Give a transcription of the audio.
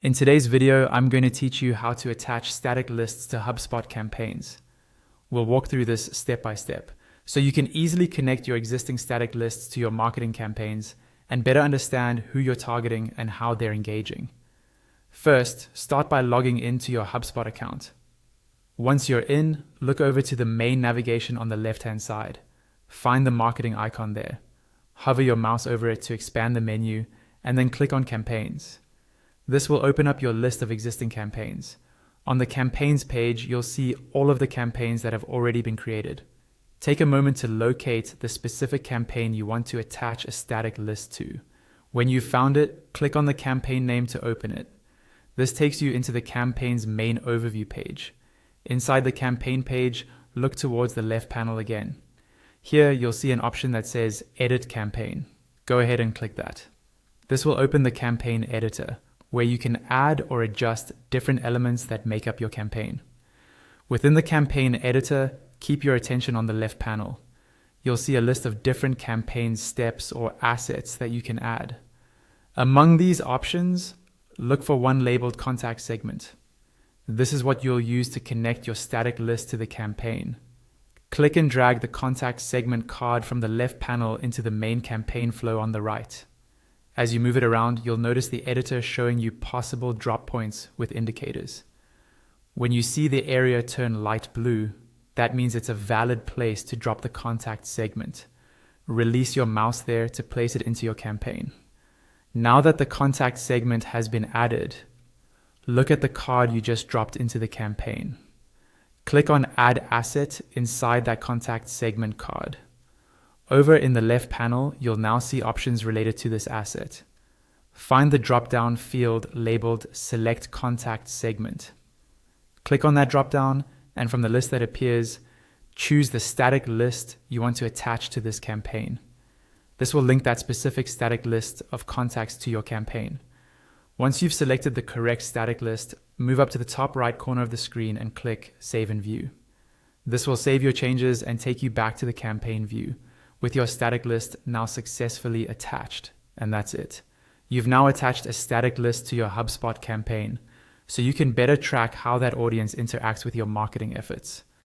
In today's video, I'm going to teach you how to attach static lists to HubSpot campaigns. We'll walk through this step by step, so you can easily connect your existing static lists to your marketing campaigns and better understand who you're targeting and how they're engaging. First, start by logging into your HubSpot account. Once you're in, look over to the main navigation on the left-hand side. Find the marketing icon there. Hover your mouse over it to expand the menu, and then click on Campaigns. This will open up your list of existing campaigns. On the campaigns page, you'll see all of the campaigns that have already been created. Take a moment to locate the specific campaign you want to attach a static list to. When you've found it, click on the campaign name to open it. This takes you into the campaign's main overview page. Inside the campaign page, look towards the left panel again. Here, you'll see an option that says Edit Campaign. Go ahead and click that. This will open the campaign editor, where you can add or adjust different elements that make up your campaign. Within the campaign editor, keep your attention on the left panel. You'll see a list of different campaign steps or assets that you can add. Among these options, look for one labeled Contact Segment. This is what you'll use to connect your static list to the campaign. Click and drag the Contact Segment card from the left panel into the main campaign flow on the right. As you move it around, you'll notice the editor showing you possible drop points with indicators. When you see the area turn light blue, that means it's a valid place to drop the contact segment. Release your mouse there to place it into your campaign. Now that the contact segment has been added, look at the card you just dropped into the campaign. Click on Add Asset inside that contact segment card. Over in the left panel, you'll now see options related to this asset. Find the drop-down field labeled Select Contact Segment. Click on that drop-down, and from the list that appears, choose the static list you want to attach to this campaign. This will link that specific static list of contacts to your campaign. Once you've selected the correct static list, move up to the top right corner of the screen and click Save and View. This will save your changes and take you back to the campaign view, with your static list now successfully attached. And that's it. You've now attached a static list to your HubSpot campaign, so you can better track how that audience interacts with your marketing efforts.